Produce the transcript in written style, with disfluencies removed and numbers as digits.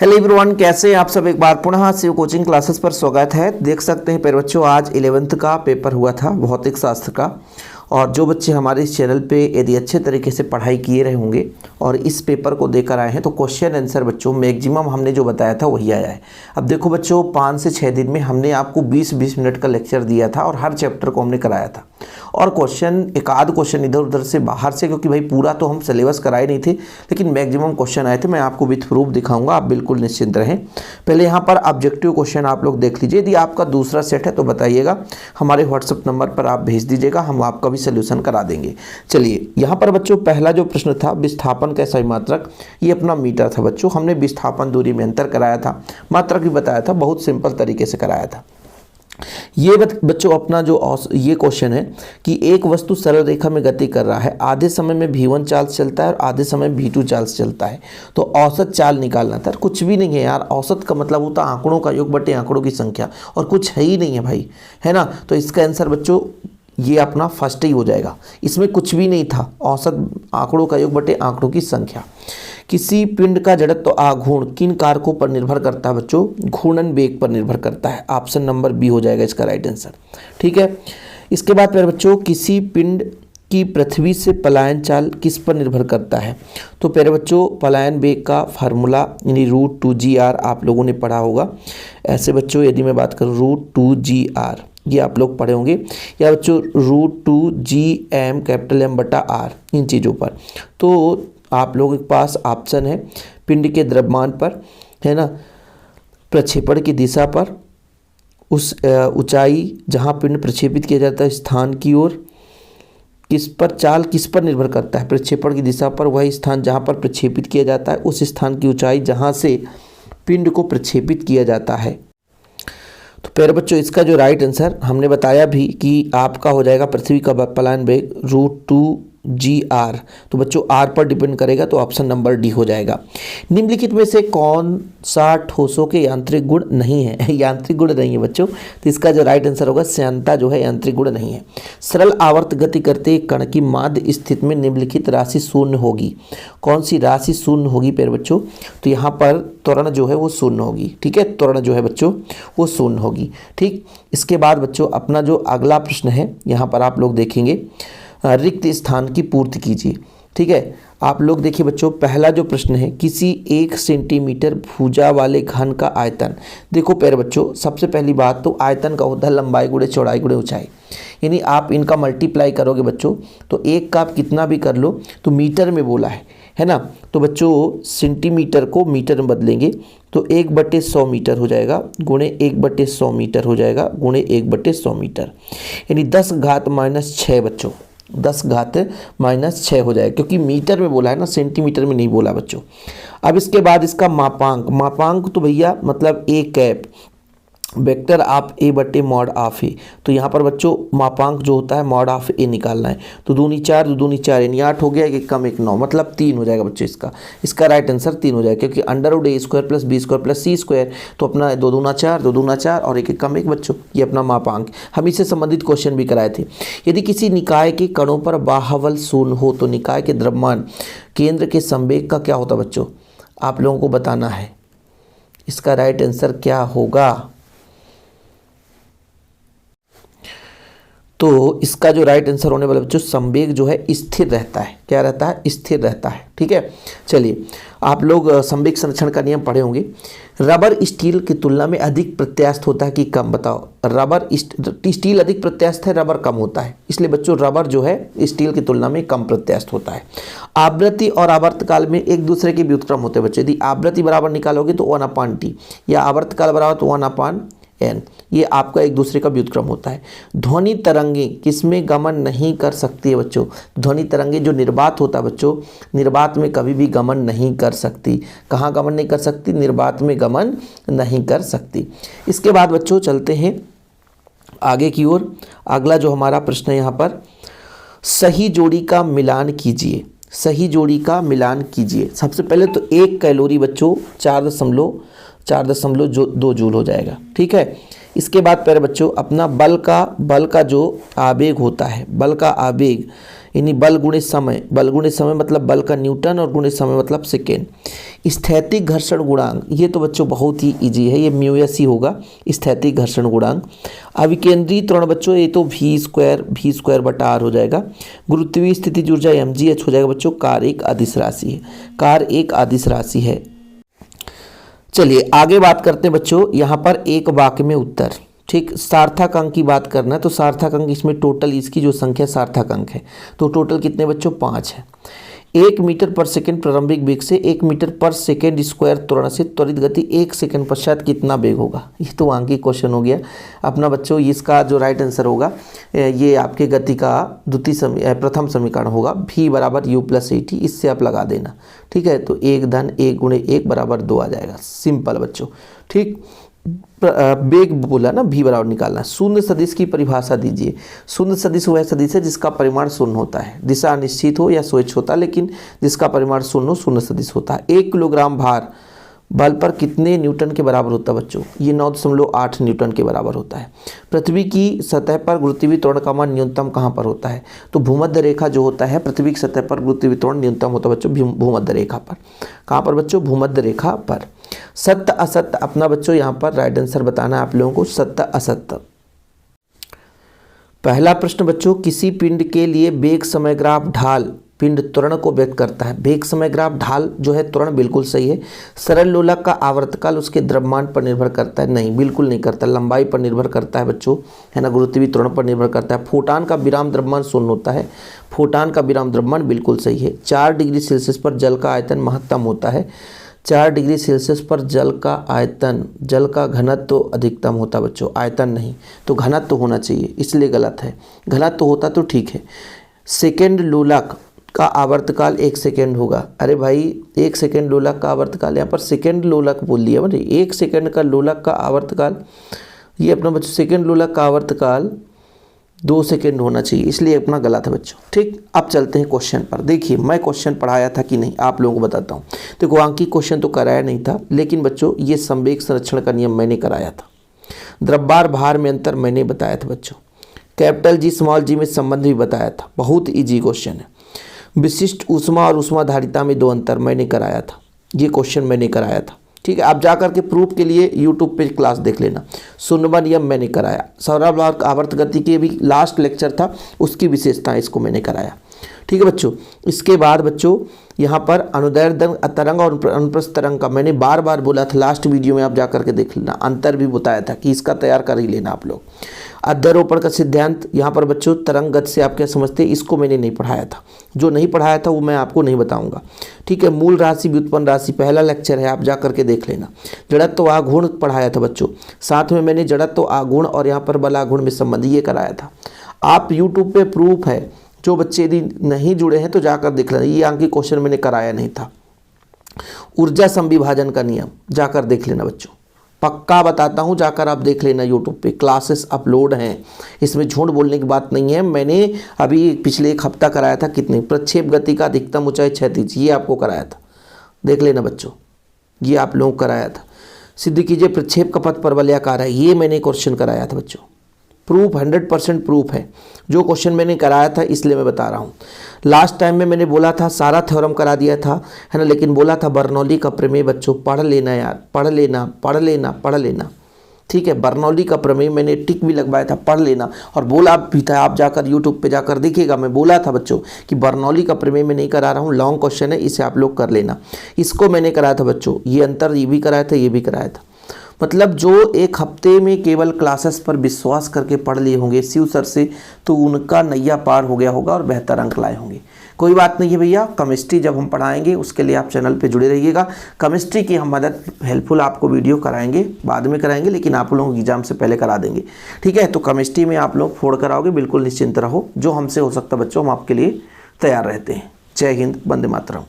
Hello everyone, कैसे हैं आप सब। एक बार पुनः शिव कोचिंग क्लासेस पर स्वागत है। देख सकते हैं प्यारे बच्चों, आज 11th का पेपर हुआ था भौतिक शास्त्र का। और जो बच्चे हमारे इस चैनल पे यदि अच्छे तरीके से पढ़ाई किए रहे होंगे और इस पेपर को देकर आए हैं तो क्वेश्चन आंसर बच्चों मैक्सिमम हमने जो बताया था वही आया है। अब देखो बच्चों, 5 से 6 दिन में हमने आपको 20-20 मिनट का लेक्चर दिया था और हर चैप्टर को हमने कराया था। और क्वेश्चन एक आध क्वेश्चन इधर उधर से बाहर से, क्योंकि भाई पूरा तो हम सिलेबस कराए नहीं थे, लेकिन मैक्सिमम क्वेश्चन आए थे। मैं आपको विथ प्रूफ दिखाऊंगा, आप बिल्कुल निश्चिंत रहें। पहले यहाँ पर ऑब्जेक्टिव क्वेश्चन आप लोग देख लीजिए। यदि आपका दूसरा सेट है तो बताइएगा, हमारे व्हाट्सएप नंबर पर आप भेज दीजिएगा, हम आपका भी सोल्यूशन करा देंगे। चलिए यहाँ पर बच्चों पहला जो प्रश्न था, विस्थापन का सही मात्रक, ये अपना मीटर था बच्चों। हमने विस्थापन दूरी में अंतर कराया था, मात्रक भी बताया था, बहुत सिंपल तरीके से कराया था। ये बच्चों अपना जो ये क्वेश्चन है कि एक वस्तु सरल रेखा में गति कर रहा है, आधे समय में v1 चार्ज चलता है और आधे समय v2 चार्ज चलता है, तो औसत चाल निकालना था। कुछ भी नहीं है यार, औसत का मतलब होता है आंकड़ों का योग बटे आंकड़ों की संख्या, और कुछ है ही नहीं है भाई, है ना। तो इसका आंसर बच्चों ये अपना फर्स्ट ही हो जाएगा, इसमें कुछ भी नहीं था। औसत आंकड़ों का योग बटे आंकड़ों की संख्या। किसी पिंड का जड़त्व आघूर्ण किन कारकों पर निर्भर करता है बच्चों? घूर्णन वेग पर निर्भर करता है। ऑप्शन नंबर बी हो जाएगा इसका राइट आंसर, ठीक है। इसके बाद फिर बच्चों, किसी पिंड की पृथ्वी से पलायन चाल किस पर निर्भर करता है? तो प्यारे बच्चों, पलायन वेग का फार्मूला यानी √2gr आप लोगों ने पढ़ा होगा। ऐसे बच्चों यदि मैं बात करूँ √2gr, ये आप लोग पढ़े होंगे, या बच्चों √2gm कैपिटल M बटा R, इन चीज़ों पर। तो आप लोगों के पास ऑप्शन है पिंड के द्रव्यमान पर, है ना, प्रक्षेपण की दिशा पर, उस ऊंचाई जहाँ पिंड प्रक्षेपित किया जाता है स्थान की ओर, किस पर चाल किस पर निर्भर करता है? प्रक्षेपण की दिशा पर, वही स्थान जहाँ पर प्रक्षेपित किया जाता है, उस स्थान की ऊंचाई जहाँ से पिंड को प्रक्षेपित किया जाता है। तो प्यारे बच्चों, इसका जो राइट आंसर हमने बताया भी कि आपका हो जाएगा पृथ्वी का पलायन वेग √2gr। तो बच्चों r पर डिपेंड करेगा, तो ऑप्शन नंबर डी हो जाएगा। निम्नलिखित में से कौन सा ठोसों के यांत्रिक गुण नहीं है? यांत्रिक गुण नहीं है बच्चों, तो इसका जो राइट आंसर होगा श्यानता जो है यांत्रिक गुण नहीं है। सरल आवर्त गति करते कण की माध्य स्थिति में निम्नलिखित राशि शून्य होगी। कौन सी राशि शून्य होगी प्यारे बच्चों? तो यहाँ पर त्वरण जो है वो शून्य होगी, ठीक है। त्वरण जो है बच्चों वो शून्य होगी, ठीक। इसके बाद बच्चों अपना जो अगला प्रश्न है, यहाँ पर आप लोग देखेंगे रिक्त स्थान की पूर्ति कीजिए, ठीक है। आप लोग देखिए बच्चों, पहला जो प्रश्न है, किसी 1 सेंटीमीटर भुजा वाले घन का आयतन। देखो प्यारे बच्चों, सबसे पहली बात तो आयतन का होता है लंबाई गुणे चौड़ाई गुणे ऊंचाई, यानी आप इनका मल्टीप्लाई करोगे बच्चों तो एक का आप कितना भी कर लो तो मीटर में बोला है ना। तो बच्चों सेंटीमीटर को मीटर में बदलेंगे तो 1/100 मीटर हो जाएगा, गुणे 1/100 मीटर हो जाएगा, गुणे 1/100 मीटर, यानी 10⁻⁻6 बच्चों, 10⁻⁻6 हो जाएगा, क्योंकि मीटर में बोला है ना, सेंटीमीटर में नहीं बोला बच्चों। अब इसके बाद इसका मापांक तो भैया मतलब a कैप वेक्टर आप a/mod(a), तो यहाँ पर बच्चों मापांक जो होता है mod(a) निकालना है। तो 2 × 4 2 × 4 यानी 8 हो गया, 1 कम 1 9, मतलब 3 हो जाएगा बच्चों। इसका राइट आंसर 3 हो जाएगा, क्योंकि √a² + b² + c², तो अपना 2 दूना 4 2 दूना 4 और 1 कम 1 बच्चों, ये अपना मापांक। हम इससे संबंधित क्वेश्चन भी कराए थे। यदि किसी निकाय के कणों पर बाह्यबल शून्य हो तो निकाय के द्रव्यमान केंद्र के संवेग का क्या होता बच्चों? आप लोगों को बताना है। इसका राइट आंसर क्या होगा? तो इसका जो राइट आंसर होने वाला बच्चों, संवेग जो है स्थिर रहता है। क्या रहता है? स्थिर रहता है, ठीक है। चलिए, आप लोग संवेग संरक्षण का नियम पढ़े होंगे। रबर स्टील की तुलना में अधिक प्रत्यास्थ होता है कि कम? बताओ। रबर स्टील अधिक प्रत्यास्थ है, रबर कम होता है, इसलिए बच्चों रबर जो है स्टील की तुलना में कम प्रत्यास्थ होता है। आवृत्ति और आवर्तकाल में एक दूसरे के व्युत्क्रम होते हैं बच्चों। यदि आवृत्ति बराबर निकालोगे तो 1/t, या आवर्तकाल बराबर तो 1/n, ये आपका एक दूसरे का व्युत्क्रम होता है। ध्वनि तरंगे किसमें गमन नहीं कर सकती है बच्चों? ध्वनि तरंगे जो निर्वात होता है बच्चों, निर्वात में कभी भी गमन नहीं कर सकती। कहाँ गमन नहीं कर सकती? निर्वात में गमन नहीं कर सकती। इसके बाद बच्चों चलते हैं आगे की ओर। अगला जो हमारा प्रश्न है यहाँ पर, सही जोड़ी का मिलान कीजिए। सही जोड़ी का मिलान कीजिए। सबसे पहले तो 1 कैलोरी बच्चों 4.2 जूल हो जाएगा, ठीक है। इसके बाद प्यारे बच्चों अपना बल का जो आवेग होता है, बल का आवेग यानी बल गुणित समय, बल गुणित समय मतलब बल का न्यूटन और गुणित समय मतलब सेकेंड। स्थैतिक घर्षण गुणांक, ये तो बच्चों बहुत ही इजी है, ये म्यूएस ही होगा स्थैतिक घर्षण गुणांक। अविकेंद्रीय त्वरण बच्चों ये तो v स्क्वायर बटा आर हो जाएगा। गुरुत्वीय स्थितिज ऊर्जा mgh हो जाएगा बच्चों। कार एक अदिश राशि है, कार एक अदिश राशि है। चलिए आगे बात करते हैं बच्चों, यहाँ पर एक वाक्य में उत्तर, ठीक। सार्थक अंक की बात करना है तो सार्थक अंक इसमें टोटल इसकी जो संख्या सार्थक अंक है तो टोटल कितने बच्चों 5 है। 1 मीटर पर सेकंड प्रारंभिक वेग से 1 मीटर पर सेकंड स्क्वायर त्वरण से त्वरित गति 1 सेकंड पश्चात कितना वेग होगा। ये तो आंकी क्वेश्चन हो गया अपना बच्चों। इसका जो राइट आंसर होगा ये आपके गति का प्रथम समीकरण होगा, v बराबर u प्लस AT, इससे आप लगा देना, ठीक है। तो 1 धन 1 गुणे 1 बराबर 2 आ जाएगा, सिंपल बच्चों, ठीक। वेग बोला ना, v बराबर निकालना। शून्य सदिश की परिभाषा दीजिए। शून्य सदिश वह सदिश है जिसका परिमाण शून्य होता है, दिशा अनिश्चित हो या स्वच्छ होता है, लेकिन जिसका परिमाण शून्य हो शून्य सदिश होता है। 1 किलोग्राम भार बल पर कितने न्यूटन के बराबर होता है बच्चों, ये 9.8 न्यूटन के बराबर होता है। पृथ्वी की सतह पर गुरुत्वीय त्वरण का मान न्यूनतम कहाँ पर होता है, तो भूमध्य रेखा जो होता है पृथ्वी की सतह पर गुरुत्वीय त्वरण न्यूनतम होता है बच्चों भूमध्य रेखा पर। कहाँ पर बच्चों, भूमध्य रेखा पर। सत्य असत्य अपना बच्चों यहाँ पर राइट आंसर बताना है आप लोगों को, सत्य असत्य। पहला प्रश्न बच्चों, किसी पिंड के लिए वेग समय ग्राफ ढाल पिंड त्वरण को व्यक्त करता है। वेग समय ग्राफ ढाल जो है त्वरण बिल्कुल सही है। सरल लोलक का आवर्तकाल उसके द्रव्यमान पर निर्भर करता है, नहीं बिल्कुल नहीं करता, लंबाई पर निर्भर करता है बच्चों, है ना, गुरुत्वीय त्वरण पर निर्भर करता है। फोटान का विराम द्रव्यमान शून्य होता है, फोटान का विराम द्रव्यमान बिल्कुल सही है। 4 डिग्री सेल्सियस पर जल का आयतन महत्तम होता है। 4 डिग्री सेल्सियस पर जल का आयतन, जल का घनत्व तो अधिकतम होता है बच्चों, आयतन नहीं, तो घनत्व तो होना चाहिए, इसलिए गलत है। घनत्व तो होता तो ठीक है। सेकेंड लोलक का आवर्तकाल 1 सेकेंड होगा। अरे भाई 1 सेकेंड लोलक का आवर्तकाल, यहाँ पर सेकेंड लोलक बोल दिया मैंने, 1 सेकेंड का लोलक का आवर्तकाल, ये अपना बच्चों सेकेंड लोलक का आवर्तकाल 2 सेकेंड होना चाहिए, इसलिए अपना गलत है बच्चों, ठीक। अब चलते हैं क्वेश्चन पर। देखिए मैं क्वेश्चन पढ़ाया था कि नहीं आप लोगों को बताता हूँ। देखो आंकी क्वेश्चन तो कराया नहीं था, लेकिन बच्चों ये संवेग संरक्षण का नियम मैंने कराया था। द्रव्यमान भार में अंतर मैंने बताया था बच्चों। कैपिटल जी स्मॉल जी में संबंध भी बताया था, बहुत ईजी क्वेश्चन है। विशिष्ट ऊष्मा और ऊष्माधारिता में 2 अंतर मैंने कराया था, ये क्वेश्चन मैंने कराया था, ठीक है। आप जा करके प्रूफ के लिए यूट्यूब पे क्लास देख लेना। शून्यवा नियम मैंने कराया। सौरभ आवर्त गति के भी लास्ट लेक्चर था, उसकी विशेषता इसको मैंने कराया, ठीक है बच्चों। इसके बाद बच्चों यहाँ पर अनुदैर्ध्य तरंग और अनुप्रस्थ तरंग का मैंने बार बार बोला था, लास्ट वीडियो में आप जा करके देख लेना, अंतर भी बताया था कि इसका तैयार कर ही लेना आप लोग। अध्यारोपण का सिद्धांत, यहाँ पर बच्चों तरंग गति से आप क्या समझते हैं, इसको मैंने नहीं पढ़ाया था, जो नहीं पढ़ाया था वो मैं आपको नहीं बताऊंगा, ठीक है। मूल राशि व्युत्पन्न राशि पहला लेक्चर है, आप जा करके देख लेना। जड़त्व आघूर्ण पढ़ाया था बच्चों, साथ में मैंने जड़त्व आघूर्ण और यहाँ पर बल आघूर्ण में संबंध ये कराया था। आप यूट्यूब पे प्रूफ है, जो बच्चे यदि नहीं जुड़े हैं तो जाकर देख लेना, ये आंकी क्वेश्चन मैंने कराया नहीं था। ऊर्जा संविभाजन का नियम जाकर देख लेना बच्चों, पक्का बताता हूँ, जाकर आप देख लेना यूट्यूब पे क्लासेस अपलोड हैं, इसमें झूठ बोलने की बात नहीं है। मैंने अभी पिछले 1 हफ्ता कराया था, कितनी प्रक्षेप गति का अधिकतम ऊंचाई क्षैतिज, ये आपको कराया था, देख लेना बच्चों, ये आप लोगों को कराया था। सिद्ध कीजिए प्रक्षेप का पथ परवलयाकार है, ये मैंने क्वेश्चन कराया था बच्चों। प्रूफ 100% प्रूफ है, जो क्वेश्चन मैंने कराया था इसलिए मैं बता रहा हूँ। लास्ट टाइम में मैंने बोला था सारा थ्योरम करा दिया था, है ना, लेकिन बोला था बर्नौली का प्रमेय बच्चों पढ़ लेना यार, पढ़ लेना पढ़ लेना पढ़ लेना, ठीक है। बर्नौली का प्रमेय मैंने टिक भी लगवाया था, पढ़ लेना, और बोला भी था, आप जाकर यूट्यूब पे जाकर देखिएगा, मैं बोला था बच्चों कि बर्नौली का प्रमेय मैं नहीं करा रहा हूँ, लॉन्ग क्वेश्चन है, इसे आप लोग कर लेना। इसको मैंने कराया था बच्चों, ये अंतर ये भी कराया था, ये भी कराया था। मतलब जो 1 हफ्ते में केवल क्लासेस पर विश्वास करके पढ़ लिए होंगे शिव सर से, तो उनका नैया पार हो गया होगा और बेहतर अंक लाए होंगे। कोई बात नहीं है भैया, केमिस्ट्री जब हम पढ़ाएंगे उसके लिए आप चैनल पे जुड़े रहिएगा। केमिस्ट्री की हम मदद हेल्पफुल आपको वीडियो कराएंगे, बाद में कराएंगे, लेकिन आप लोगों को एग्जाम से पहले करा देंगे, ठीक है। तो केमिस्ट्री में आप लोग फोड़ कराओगे, बिल्कुल निश्चिंत रहो, जो हमसे हो सकता बच्चों हम आपके लिए तैयार रहते हैं। जय हिंद, वंदे मातरम।